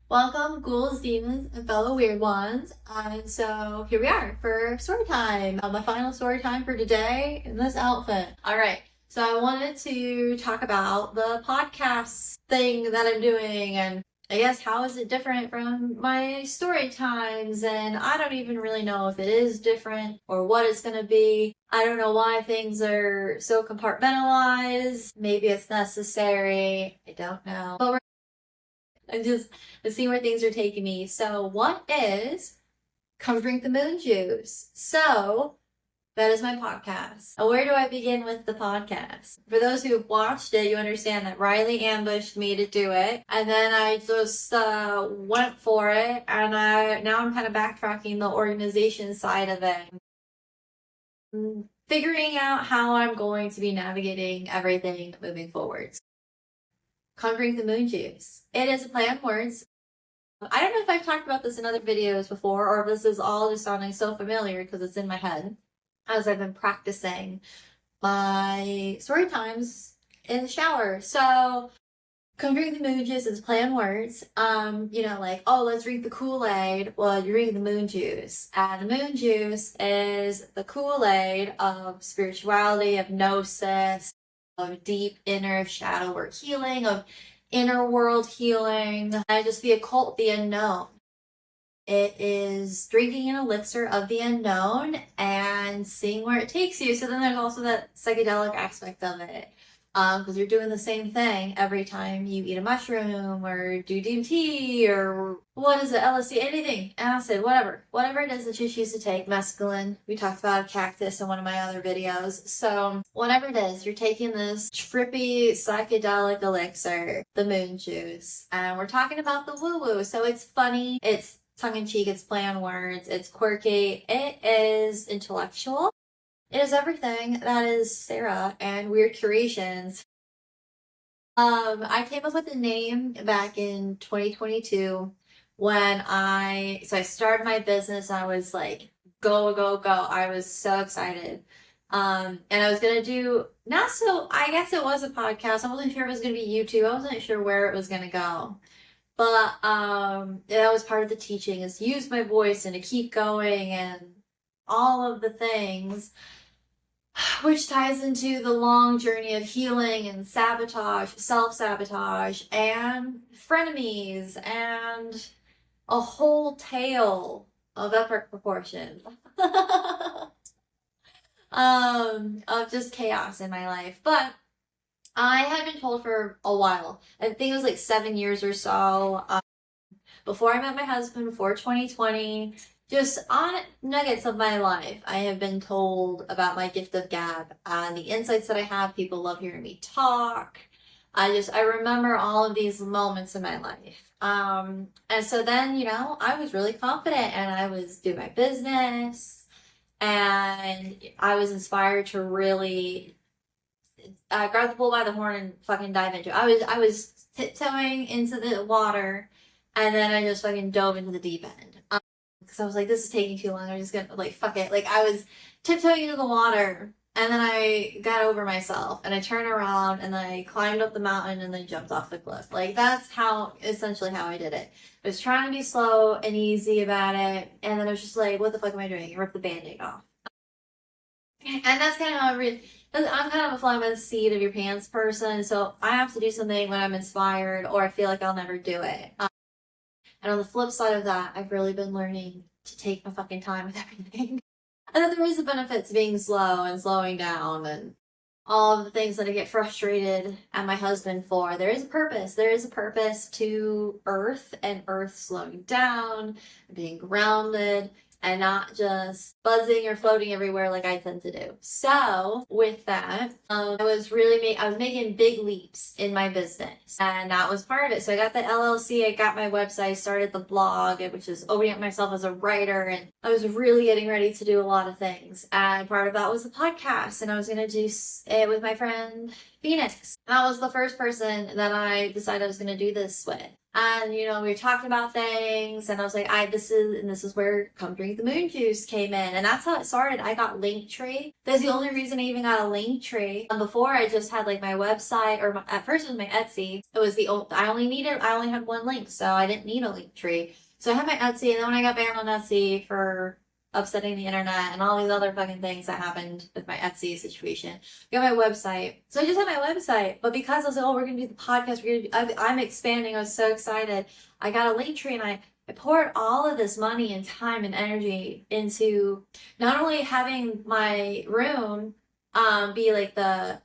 Welcome, ghouls, demons, and fellow weird ones. And so here we are for story time. My final story time for today in this outfit. All right. So I wanted to talk about the podcast thing that I'm doing, and I guess how is it different from my story times? And I don't even really know if it is different or what it's going to be. I don't know why things are so compartmentalized. Maybe it's necessary. I don't know. But I'm seeing where things are taking me. So what is Come Drink the Moon Juice? So that is my podcast. Where do I begin with the podcast? For those who have watched it, you understand that Riley ambushed me to do it. And then I just went for it. And now I'm kind of backtracking the organization side of it. Figuring out how I'm going to be navigating everything moving forward. Come Drink the Moon Juice. It is a play on words. I don't know if I've talked about this in other videos before, or if this is all just sounding so familiar because it's in my head as I've been practicing my story times in the shower. So, Come Drink the Moon Juice is play on words. Like, oh, let's drink the Kool-Aid. Well, you drink the moon juice. And the moon juice is the Kool-Aid of spirituality, of gnosis, of deep inner shadow work healing, of inner world healing, and just the occult, the unknown. It is drinking an elixir of the unknown and seeing where it takes you. So then there's also that psychedelic aspect of it. Because you're doing the same thing every time you eat a mushroom or do DMT or what is it, LSD, anything, acid, whatever it is that you choose to take, mescaline. We talked about cactus in one of my other videos. So whatever it is, you're taking this trippy psychedelic elixir, the moon juice, and we're talking about the woo-woo. So it's funny, it's tongue-in-cheek, it's play on words, it's quirky, it is intellectual. It is everything that is Sarah and Weird Creations. I came up with a name back in 2022 when I started my business and I was like, go, go, go. I was so excited. And I was gonna do, I guess it was a podcast. I wasn't sure if it was gonna be YouTube. I wasn't sure where it was gonna go. But that was part of the teaching, is to use my voice and to keep going and all of the things, which ties into the long journey of healing and sabotage, self-sabotage, and frenemies, and a whole tale of epic proportions. Of just chaos in my life. But I had been told for a while, I think it was like 7 years or so, before I met my husband, before 2020, just on nuggets of my life, I have been told about my gift of gab and the insights that I have. People love hearing me talk. I remember all of these moments in my life. And so then, I was really confident and I was doing my business and I was inspired to really grab the bull by the horn and fucking dive into it. I was tiptoeing into the water and then I just fucking dove into the deep end. Because I was like, this is taking too long. I'm just gonna, fuck it. I was tiptoeing into the water, and then I got over myself, and I turned around, and then I climbed up the mountain, and then jumped off the cliff. That's essentially how I did it. I was trying to be slow and easy about it, and then I was just like, what the fuck am I doing? I ripped the Band-Aid off. And that's kind of how I'm kind of a fly by the seat of your pants person, so I have to do something when I'm inspired, or I feel like I'll never do it. And on the flip side of that, I've really been learning to take my fucking time with everything. And then there is a benefit to being slow and slowing down and all of the things that I get frustrated at my husband for. There is a purpose. There is a purpose to Earth and Earth slowing down, being grounded, and not just buzzing or floating everywhere like I tend to do. So with that, I was making big leaps in my business, and that was part of it. So I got the LLC, I got my website, started the blog, which is opening up myself as a writer, and I was really getting ready to do a lot of things. And part of that was the podcast, and I was going to do it with my friend Phoenix. That was the first person that I decided I was going to do this with. And, we were talking about things, and I was like, this is where Come Drink the Moon Juice came in. And that's how it started. I got Linktree. That's the only reason I even got a Linktree. Before, I just had like my website, or at first it was my Etsy. It was I only had one link, so I didn't need a Linktree. So I had my Etsy, and then when I got banned on Etsy for upsetting the internet and all these other fucking things that happened with my Etsy situation, I got my website. So I just had my website, but because I was like, oh, we're gonna do the podcast, I'm expanding. I was so excited. I got a Linktree, and I poured all of this money and time and energy into not only having my room be like the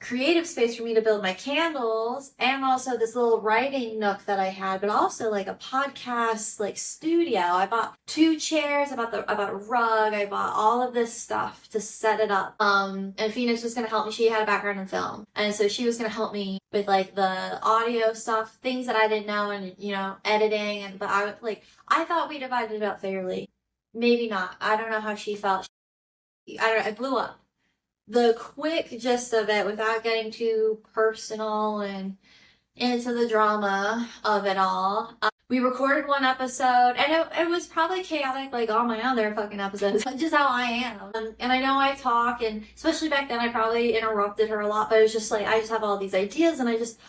creative space for me to build my candles, and also this little writing nook that I had, but also like a podcast like studio. I bought 2 chairs, I bought a rug, I bought all of this stuff to set it up. And Phoenix was gonna help me. She had a background in film, and so she was gonna help me with like the audio stuff, things that I didn't know, and editing. And but I thought we divided it up fairly. Maybe not. I don't know how she felt. I don't know. It blew up. The quick gist of it, without getting too personal and into the drama of it all, we recorded one episode, and it was probably chaotic like all my other fucking episodes, just how I am. And I know I talk, and especially back then I probably interrupted her a lot, but it was just like I just have all these ideas, and I just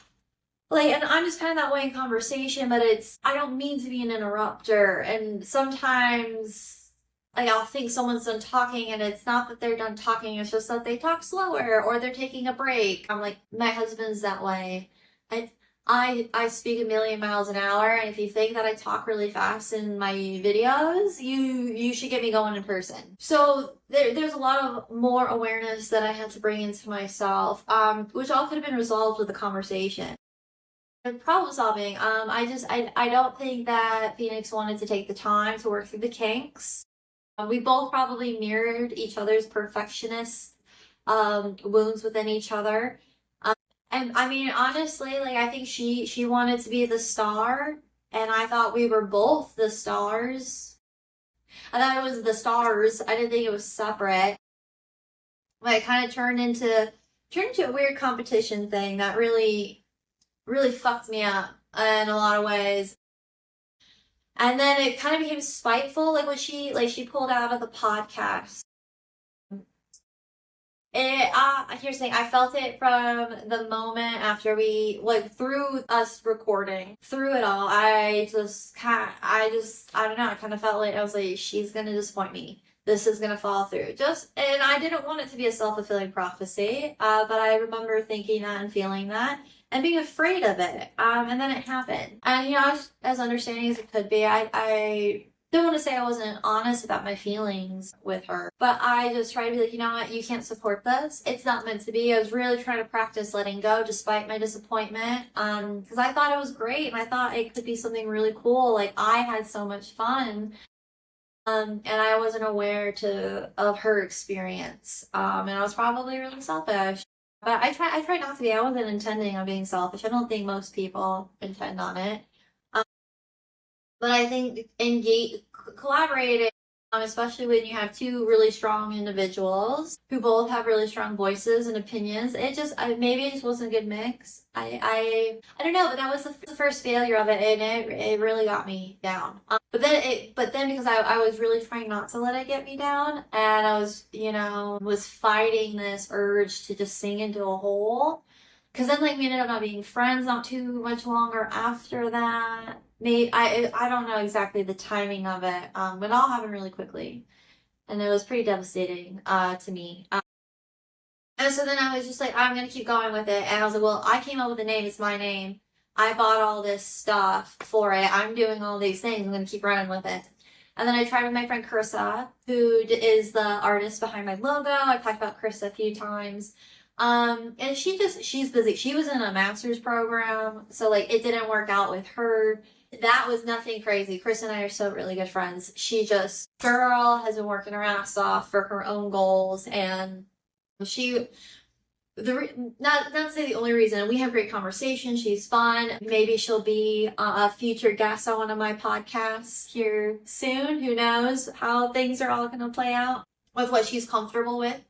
and I'm just kind of that way in conversation, but I don't mean to be an interrupter, and sometimes I'll think someone's done talking, and it's not that they're done talking, it's just that they talk slower, or they're taking a break. I'm like, my husband's that way. I speak a million miles an hour, and if you think that I talk really fast in my videos, you should get me going in person. So there's a lot of more awareness that I had to bring into myself, which all could have been resolved with a conversation. And problem solving, I don't think that Phoenix wanted to take the time to work through the kinks. We both probably mirrored each other's perfectionist wounds within each other. And I mean, honestly, I think she wanted to be the star, and I thought we were both the stars. I thought it was the stars. I didn't think it was separate. But it kind of turned into a weird competition thing that really, really fucked me up in a lot of ways. And then it kind of became spiteful, when she pulled out of the podcast. Here's the thing, I felt it from the moment after we, through us recording, through it all, I don't know, I kind of felt like, I was like, she's gonna disappoint me. This is gonna fall through. And I didn't want it to be a self-fulfilling prophecy, but I remember thinking that and feeling that, and being afraid of it. And then it happened. And, I was as understanding as it could be. I don't want to say I wasn't honest about my feelings with her, but I just tried to be like, you know what, you can't support this. It's not meant to be. I was really trying to practice letting go despite my disappointment, because I thought it was great, and I thought it could be something really cool. I had so much fun. And I wasn't aware of her experience. And I was probably really selfish. But I try not to be. I wasn't intending on being selfish. I don't think most people intend on it. But I think collaborating, especially when you have 2 really strong individuals who both have really strong voices and opinions, maybe it just wasn't a good mix. I don't know, but that was the first failure of it, and it really got me down. But then because I was really trying not to let it get me down, and I was, was fighting this urge to just sink into a hole. Because then, we ended up not being friends not too much longer after that. I don't know exactly the timing of it, but it all happened really quickly. And it was pretty devastating to me. And so then I was just like, I'm going to keep going with it. And I was like, well, I came up with the name. It's my name. I bought all this stuff for it. I'm doing all these things. I'm going to keep running with it. And then I tried with my friend Carissa, who is the artist behind my logo. I've talked about Carissa a few times. And she's busy. She was in a master's program, so it didn't work out with her. That was nothing crazy. Chris and I are still really good friends. Girl has been working her ass off for her own goals, and not to say the only reason, we have great conversation. She's fun. Maybe she'll be a future guest on one of my podcasts here soon. Who knows how things are all going to play out with what she's comfortable with.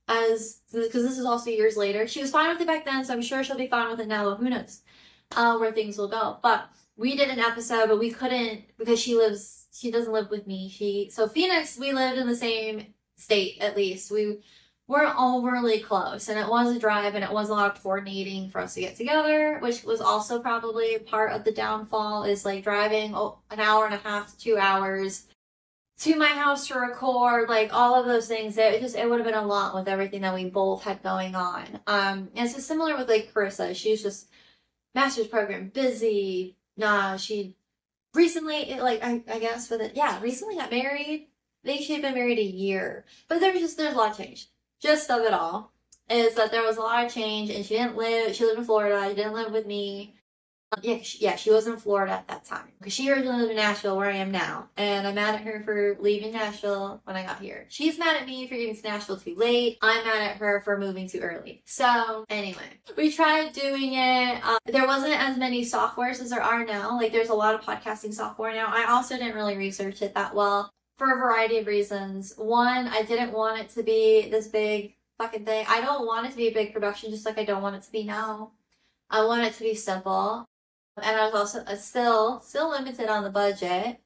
Because this is also years later. She was fine with it back then, so I'm sure she'll be fine with it now. Who knows where things will go. But we did an episode, but we couldn't because she doesn't live with me. So Phoenix, we lived in the same state, at least. We weren't overly close, and it was a drive, and it was a lot of coordinating for us to get together, which was also probably part of the downfall, is like driving an hour and a half to 2 hours to my house to record, like all of those things. It would have been a lot with everything that we both had going on. And so similar with like Carissa, she's just master's program busy. She recently, like, I guess recently got married. I think she had been married a year, but there's a lot of change. Gist of it all is that there was a lot of change, and she lived in Florida. She didn't live with me. She was in Florida at that time because she originally lived in Nashville, where I am now, and I'm mad at her for leaving Nashville when I got here. She's mad at me for getting to Nashville too late. I'm mad at her for moving too early. So anyway, we tried doing it. There wasn't as many softwares as there are now. Like, there's a lot of podcasting software now. I also didn't really research it that well for a variety of reasons. One, I didn't want it to be this big fucking thing. I don't want it to be a big production, just like I don't want it to be now. I want it to be simple. And I was also still limited on the budget.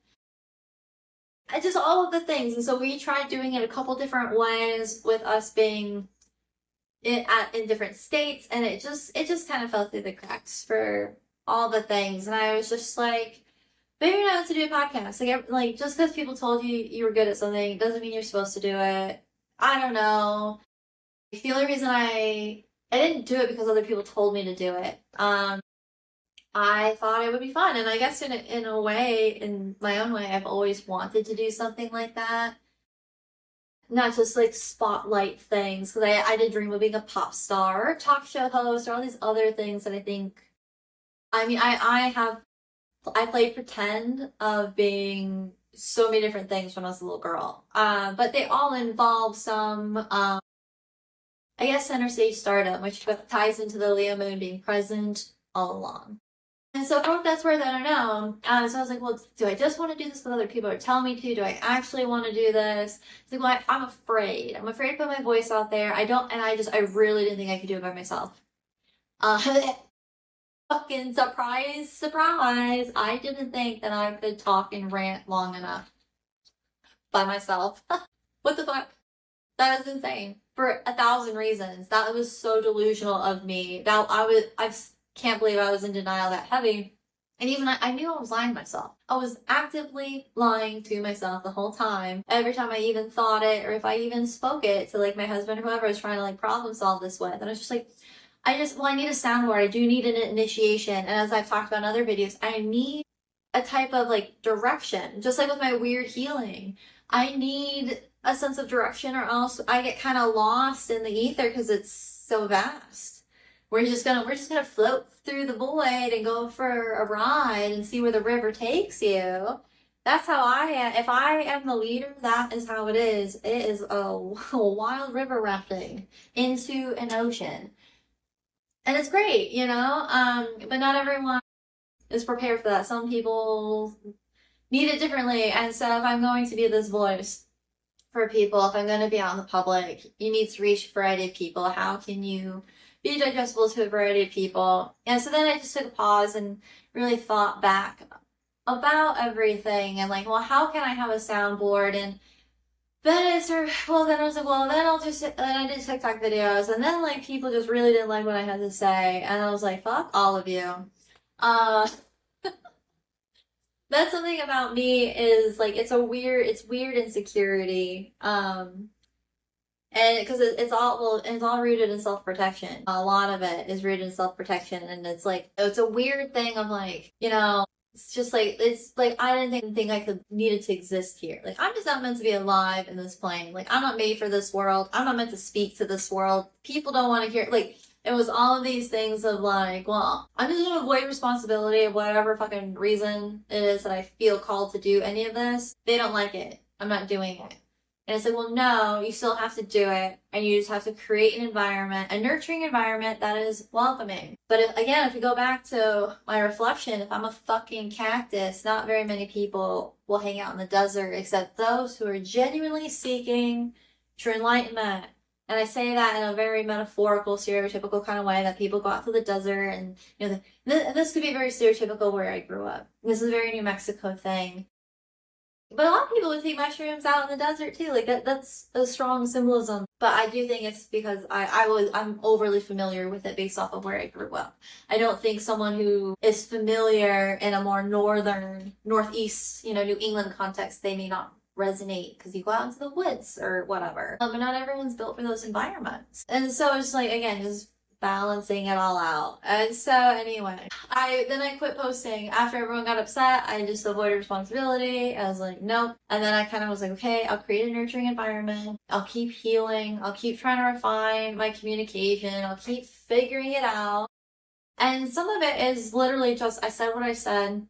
Just all of the things. And so we tried doing it a couple different ways, with us being in different states, and it just kind of fell through the cracks for all the things. And I was just like, maybe you're not to do a podcast. Like just because people told you were good at something doesn't mean you're supposed to do it. I don't know. The only reason I didn't do it because other people told me to do it. I thought it would be fun, and I guess in a way, in my own way, I've always wanted to do something like that. Not just like spotlight things, because I did dream of being a pop star, or talk show host, or all these other things that I think. I mean, I played pretend of being so many different things when I was a little girl, but they all involve some, I guess, center stage stardom, which ties into the Leo moon being present all along. And so for what that's worth, I don't know. So I was like, well, do I just want to do this because other people are telling me to? Do I actually want to do this? It's like, well, I'm afraid. I'm afraid to put my voice out there. I really didn't think I could do it by myself. Fucking surprise. I didn't think that I could talk and rant long enough by myself. What the fuck? That was insane. For 1,000 reasons. That was so delusional of me. I can't believe I was in denial that heavy. And even I knew I was lying to myself. I was actively lying to myself the whole time. Every time I even thought it, or if I even spoke it to like my husband or whoever I was trying to like problem solve this with. And I was just like, I need a soundboard. I do need an initiation. And as I've talked about in other videos, I need a type of like direction. Just like with my weird healing. I need a sense of direction, or else I get kind of lost in the ether because it's so vast. We're just gonna float through the void and go for a ride and see where the river takes you. That's how I am. If I am the leader, that is how it is. It is a wild river rafting into an ocean. And it's great, but not everyone is prepared for that. Some people need it differently. And so if I'm going to be this voice for people, if I'm going to be out in the public, you need to reach a variety of people. How can you be digestible to a variety of people? And so then I just took a pause and really thought back about everything, and like, well, how can I have a soundboard? And then then I was like, well, then I did TikTok videos, and then like people just really didn't like what I had to say, and I was like, fuck all of you. That's something about me, is like, it's weird insecurity. And because it's all rooted in self-protection. A lot of it is rooted in self-protection, and it's like, it's a weird thing of like, it's just like, it's like, I didn't think I needed to exist here. Like, I'm just not meant to be alive in this plane. Like, I'm not made for this world. I'm not meant to speak to this world. People don't want to hear, like, it was all of these things of like, well, I'm just gonna avoid responsibility of whatever fucking reason it is that I feel called to do any of this. They don't like it. I'm not doing it. And it's like, well, no, you still have to do it. And you just have to create an environment, a nurturing environment that is welcoming. But if you go back to my reflection, if I'm a fucking cactus, not very many people will hang out in the desert except those who are genuinely seeking true enlightenment. And I say that in a very metaphorical, stereotypical kind of way, that people go out to the desert and, this could be very stereotypical where I grew up. This is a very New Mexico thing. But a lot of people would take mushrooms out in the desert too. Like that's a strong symbolism. But I do think it's because I'm overly familiar with it based off of where I grew up. I don't think someone who is familiar in a more northeast, New England context, they may not resonate because you go out into the woods or whatever. But not everyone's built for those environments. And so it's like, again, just balancing it all out. And so anyway, I quit posting after everyone got upset. I just avoided responsibility. I was like, nope. And then I kind of was like, okay, I'll create a nurturing environment. I'll keep healing. I'll keep trying to refine my communication. I'll keep figuring it out. And some of it is literally just, I said what I said.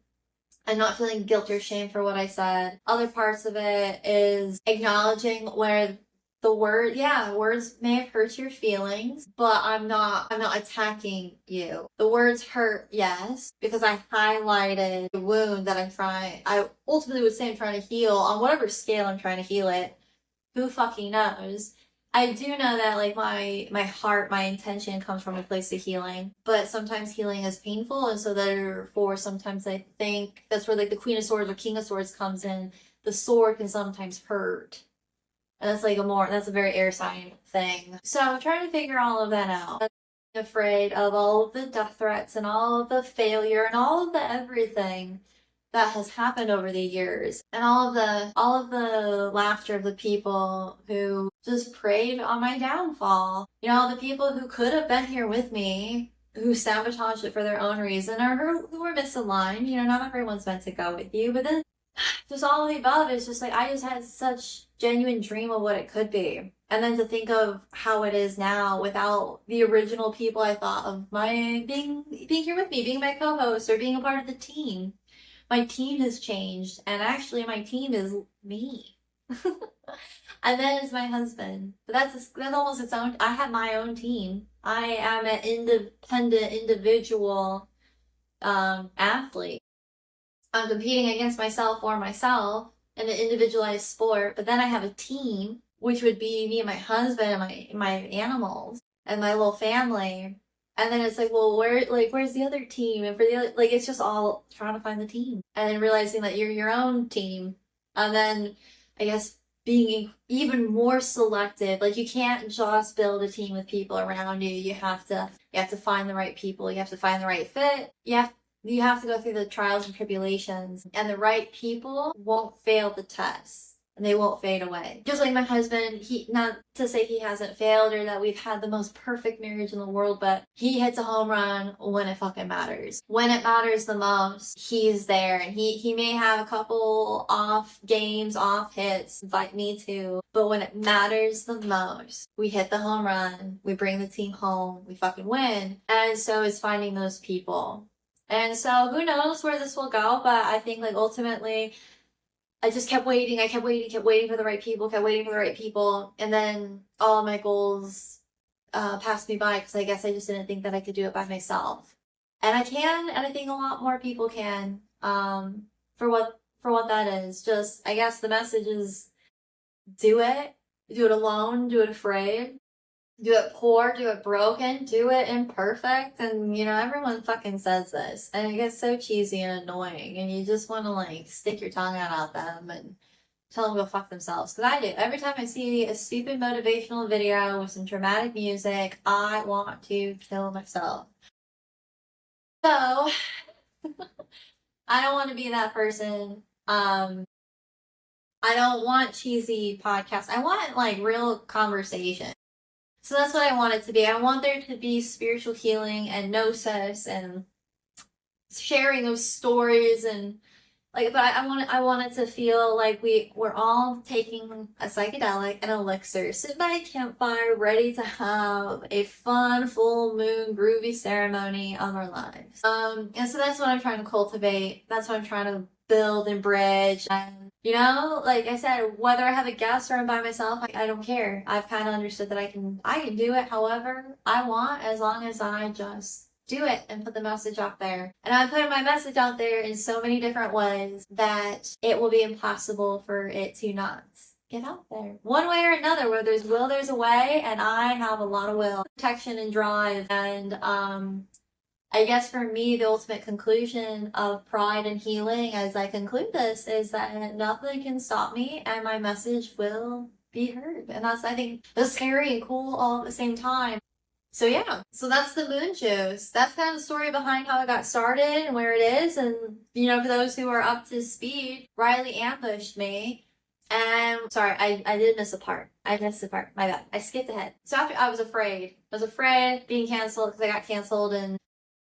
I'm not feeling guilt or shame for what I said. Other parts of it is acknowledging where words may have hurt your feelings, but I'm not attacking you. The words hurt, yes, because I highlighted the wound that I ultimately would say I'm trying to heal on whatever scale I'm trying to heal it. Who fucking knows? I do know that like my heart, my intention comes from a place of healing, but sometimes healing is painful, and so therefore sometimes I think that's where like the Queen of Swords or King of Swords comes in. The sword can sometimes hurt. And that's a very air sign thing. So I'm trying to figure all of that out. I'm afraid of all of the death threats and all of the failure and all of the everything that has happened over the years, and all of the laughter of the people who just preyed on my downfall. The people who could have been here with me, who sabotaged it for their own reason, or who were misaligned. Not everyone's meant to go with you, but then just all of the above is just like, I just had such genuine dream of what it could be. And then to think of how it is now without the original people I thought of my being here with me, being my co-host or being a part of the team. My team has changed, and actually my team is me. And then it's my husband. But that's almost its own. I have my own team. I am an independent individual athlete. I'm competing against myself or myself in an individualized sport, but then I have a team, which would be me and my husband and my animals and my little family. And then it's like, well, where's the other team? And for the other, it's just all trying to find the team. And then realizing that you're your own team. And then, I guess, being even more selective. Like, you can't just build a team with people around you. You have to find the right people. You have to find the right fit. You have to go through the trials and tribulations. And the right people won't fail the test. And they won't fade away. Just like my husband, not to say he hasn't failed or that we've had the most perfect marriage in the world, but he hits a home run when it fucking matters. When it matters the most, he's there. And he may have a couple off games, off hits, like me too. But when it matters the most, we hit the home run, we bring the team home, we fucking win. And so it's finding those people. And so who knows where this will go, but I think ultimately I just kept waiting. I kept waiting for the right people, and then all of my goals passed me by because I guess I just didn't think that I could do it by myself. And I can, and I think a lot more people can. For what that is, just I guess the message is do it alone, do it afraid. Do it poor, do it broken, do it imperfect. And, everyone fucking says this. And it gets so cheesy and annoying. And you just want to, stick your tongue out at them and tell them to go fuck themselves. Because I do. Every time I see a stupid motivational video with some dramatic music, I want to kill myself. So, I don't want to be that person. I don't want cheesy podcasts. I want, real conversation. So that's what I want it to be. I want there to be spiritual healing and gnosis and sharing those stories and but I want it to feel like we're all taking a psychedelic, an elixir, sit by a campfire, ready to have a fun, full moon, groovy ceremony of our lives. And so that's what I'm trying to cultivate. That's what I'm trying to build and bridge. And like I said, whether I have a guest or I'm by myself, I don't care. I've kind of understood that I can do it however I want, as long as I just do it and put the message out there. And I'm putting my message out there in so many different ways that it will be impossible for it to not get out there. One way or another, where there's will, there's a way, and I have a lot of will, protection, and drive. And I guess for me, the ultimate conclusion of pride and healing as I conclude this is that nothing can stop me and my message will be heard. And that's, I think, that's scary and cool all at the same time. So yeah, so that's the moon juice. That's kind of the story behind how it got started and where it is. And, you know, for those who are up to speed, Riley ambushed me. And sorry, I did miss a part. I missed a part. My bad. I skipped ahead. So after I was afraid of being canceled because I got canceled and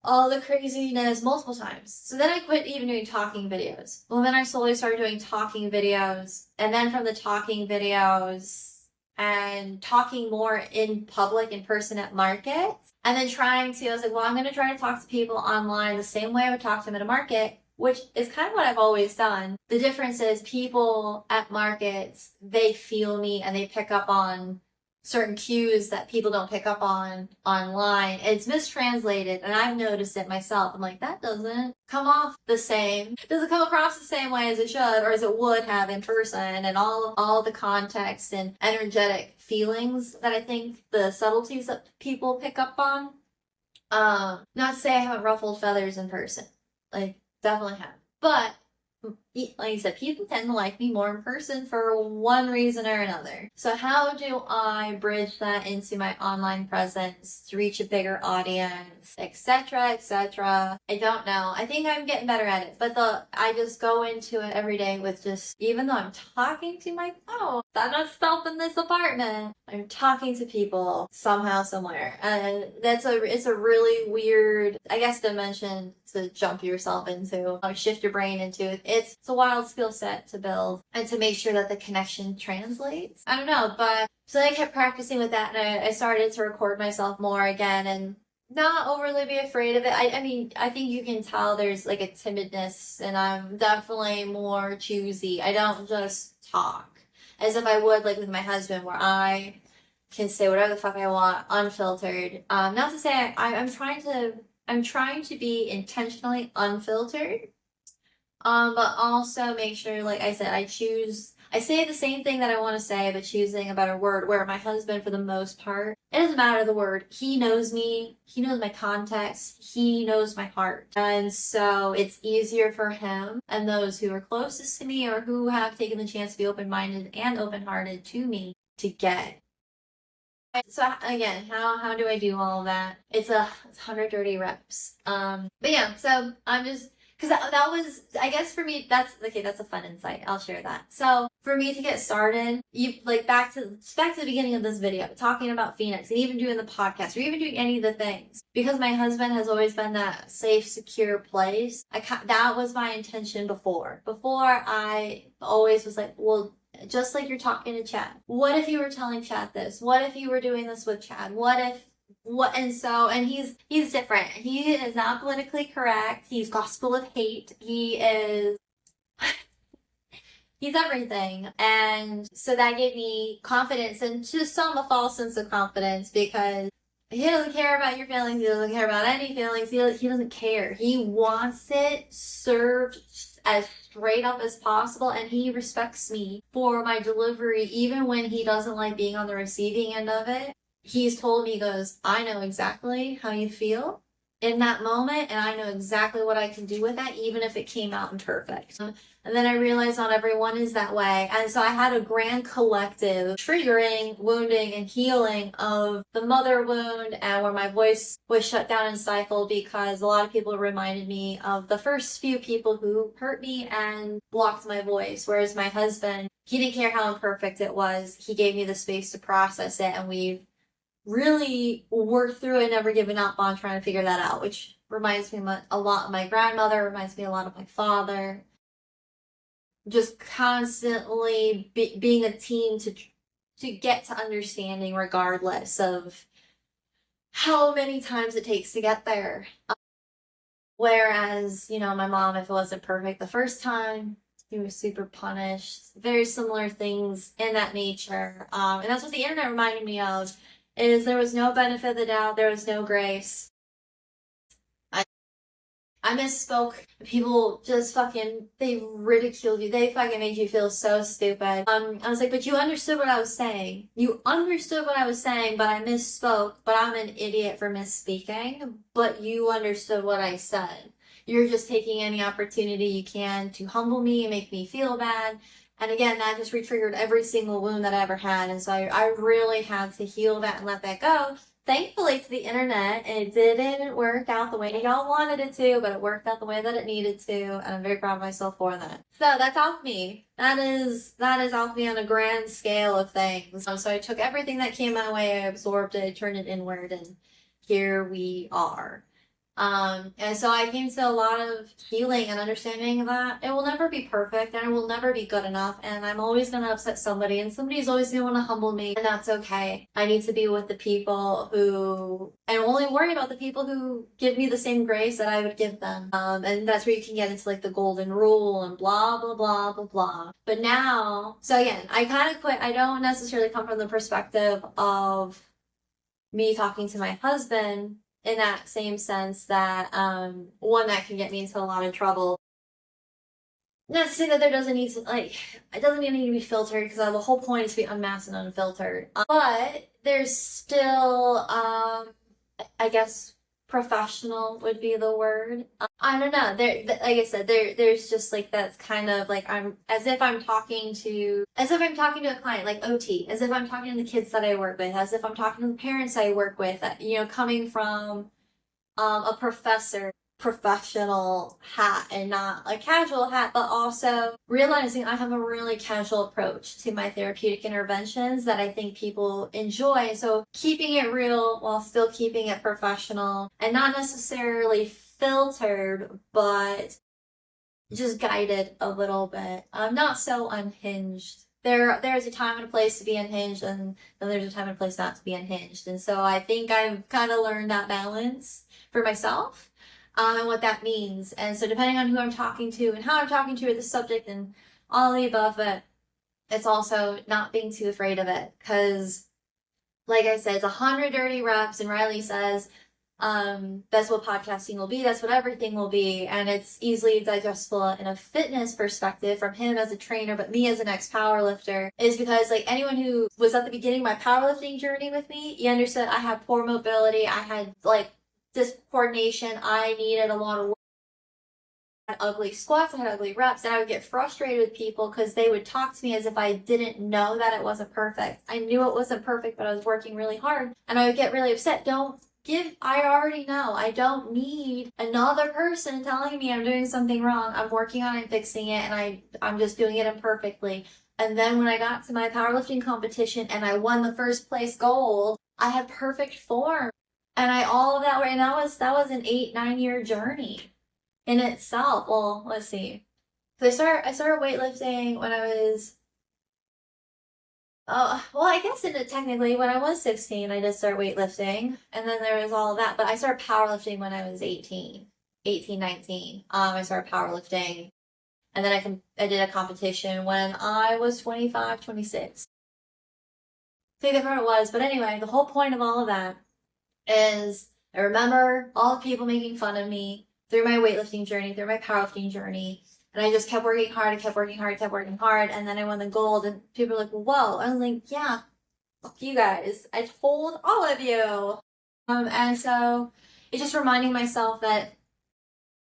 all the craziness multiple times. So then I quit even doing talking videos. Well, then I slowly started doing talking videos. And then from the talking videos and talking more in public, in person at markets. And then I was like, well, I'm going to try to talk to people online the same way I would talk to them at a market, which is kind of what I've always done. The difference is people at markets, they feel me and they pick up on certain cues that people don't pick up on online. It's mistranslated, and I've noticed it myself. I'm like, that doesn't come off the same. Does it come across the same way as it should or as it would have in person? And all the context and energetic feelings that I think the subtleties that people pick up on. Not to say I haven't ruffled feathers in person. Like, definitely have. But like I said, people tend to like me more in person for one reason or another. So how do I bridge that into my online presence to reach a bigger audience, etc., etc.? I don't know. I think I'm getting better at it. But I just go into it every day with just, even though I'm talking to my phone, I'm not stuck in this apartment. I'm talking to people somehow, somewhere. And it's a really weird, I guess, dimension to jump yourself into, shift your brain into. It's a wild skill set to build and to make sure that the connection translates. I don't know, but so I kept practicing with that, and I started to record myself more again and not overly be afraid of it. I mean, I think you can tell there's like a timidness, and I'm definitely more choosy. I don't just talk as if I would like with my husband, where I can say whatever the fuck I want, unfiltered. Not to say I'm trying to be intentionally unfiltered. But also make sure, like I said, I say the same thing that I want to say, but choosing a better word, where my husband, for the most part, it doesn't matter the word. He knows me. He knows my context. He knows my heart. And so it's easier for him and those who are closest to me or who have taken the chance to be open-minded and open-hearted to me to get. So again, how do I do all of that? It's 130 reps. But yeah, so I'm just, because that was, I guess for me, that's a fun insight. I'll share that. So for me to get started, you like back to the beginning of this video, talking about Phoenix and even doing the podcast or even doing any of the things, because my husband has always been that safe, secure place. That was my intention before. Before, I always was like, well, just like you're talking to Chad. What if you were telling Chad this? What if you were doing this with Chad? And he's different. He is not politically correct. He's gospel of hate. He's everything. And so that gave me confidence, and to some a false sense of confidence, because he doesn't care about your feelings. He doesn't care about any feelings. He doesn't care. He wants it served as straight up as possible, and he respects me for my delivery, even when he doesn't like being on the receiving end of it. He's told me, he goes, I know exactly how you feel in that moment, and I know exactly what I can do with that, even if it came out imperfect. And then I realized not everyone is that way. And so I had a grand collective triggering, wounding, and healing of the mother wound, and where my voice was shut down and stifled because a lot of people reminded me of the first few people who hurt me and blocked my voice. Whereas my husband, he didn't care how imperfect it was. He gave me the space to process it, and we really worked through it, never given up on trying to figure that out, which reminds me a lot of my grandmother, reminds me a lot of my father. Just constantly being a team to get to understanding, regardless of how many times it takes to get there. Whereas, you know, my mom, if it wasn't perfect the first time, he was super punished. Very similar things in that nature. And that's what the internet reminded me of, is there was no benefit of the doubt, there was no grace. I misspoke. People just fucking, they ridiculed you. They fucking made you feel so stupid. I was like, but you understood what I was saying. You understood what I was saying, but I misspoke. But I'm an idiot for misspeaking. But you understood what I said. You're just taking any opportunity you can to humble me and make me feel bad. And again, that just re-triggered every single wound that I ever had. And so I really had to heal that and let that go. Thankfully to the internet, it didn't work out the way y'all wanted it to, but it worked out the way that it needed to, and I'm very proud of myself for that. So that's alchemy. That is alchemy on a grand scale of things. So I took everything that came my way, I absorbed it, turned it inward, and here we are. And so I came to a lot of healing and understanding that it will never be perfect and it will never be good enough, and I'm always going to upset somebody, and somebody's always going to want to humble me, and that's okay. I need to be with the people who, and only worry about the people who give me the same grace that I would give them. And that's where you can get into like the golden rule and blah, blah, blah, blah, blah. But now, so again, I kind of quit. I don't necessarily come from the perspective of me talking to my husband in that same sense that, one, that can get me into a lot of trouble. Not to say that there doesn't need to, like, it doesn't even need to be filtered, because the whole point is to be unmasked and unfiltered. But there's still, I guess, professional would be the word. I don't know. Like I said, there's just like that's kind of like as if I'm talking to a client, like OT, as if I'm talking to the kids that I work with, as if I'm talking to the parents I work with. Coming from a professional hat and not a casual hat, but also realizing I have a really casual approach to my therapeutic interventions that I think people enjoy. So keeping it real while still keeping it professional and not necessarily filtered, but just guided a little bit. I'm not so unhinged. There's a time and a place to be unhinged, and then there's a time and a place not to be unhinged. And so I think I've kind of learned that balance for myself, and what that means. And so depending on who I'm talking to and how I'm talking to with the subject and all the above, but it's also not being too afraid of it. Because, like I said, it's 100 dirty reps, and Riley says, that's what podcasting will be. That's what everything will be. And it's easily digestible in a fitness perspective from him as a trainer, but me as an ex-powerlifter, is because like anyone who was at the beginning of my powerlifting journey with me, you understood I had poor mobility. I had like discoordination. I needed a lot of work. I had ugly squats, I had ugly reps, and I would get frustrated with people because they would talk to me as if I didn't know that it wasn't perfect. I knew it wasn't perfect, but I was working really hard, and I would get really upset. I already know. I don't need another person telling me I'm doing something wrong. I'm working on it and fixing it, and I'm just doing it imperfectly. And then when I got to my powerlifting competition and I won the first place gold, I had perfect form. And all of that, and that was an 8-9 year journey in itself. Well, let's see. So I started weightlifting when I was, I guess technically when I was 16, I did start weightlifting, and then there was all of that. But I started powerlifting when I was 19. I started powerlifting, and then I did a competition when I was 25, 26. I think that's what it was. But anyway, the whole point of all of that is I remember all the people making fun of me through my weightlifting journey, through my powerlifting journey. And I just kept working hard, and then I won the gold, and people were like, whoa. I was like, yeah, fuck you guys. I told all of you. And so it's just reminding myself that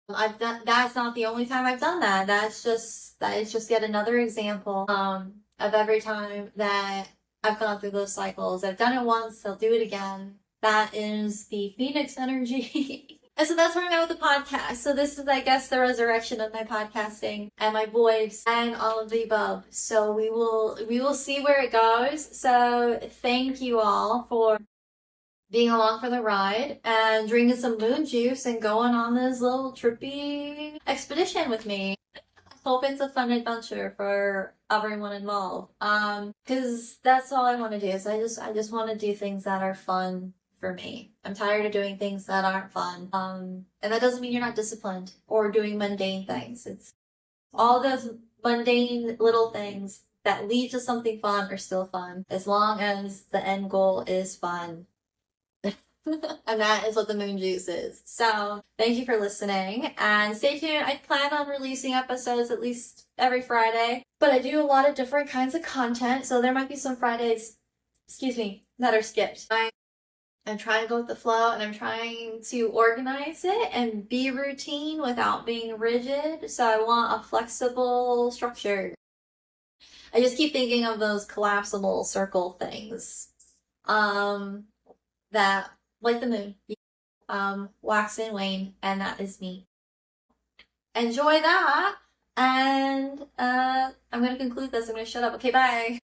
that's not the only time I've done that. That is just yet another example, of every time that I've gone through those cycles. I've done it once, I'll do it again. That is the Phoenix energy. And so that's where I'm at with the podcast. So this is, I guess, the resurrection of my podcasting and my voice and all of the above. So we will see where it goes. So thank you all for being along for the ride and drinking some moon juice and going on this little trippy expedition with me. Hope it's a fun adventure for everyone involved. Because that's all I want to do. Is I just want to do things that are fun for me. I'm tired of doing things that aren't fun. And that doesn't mean you're not disciplined or doing mundane things. It's all those mundane little things that lead to something fun are still fun, as long as the end goal is fun. And that is what the moon juice is. So thank you for listening and stay tuned. I plan on releasing episodes at least every Friday, but I do a lot of different kinds of content. So there might be some Fridays, that are skipped. I'm trying to go with the flow and I'm trying to organize it and be routine without being rigid. So I want a flexible structure. I just keep thinking of those collapsible circle things. That, like the moon, wax and wane, and that is me. Enjoy that, and I'm gonna conclude this. I'm gonna shut up. Okay, bye.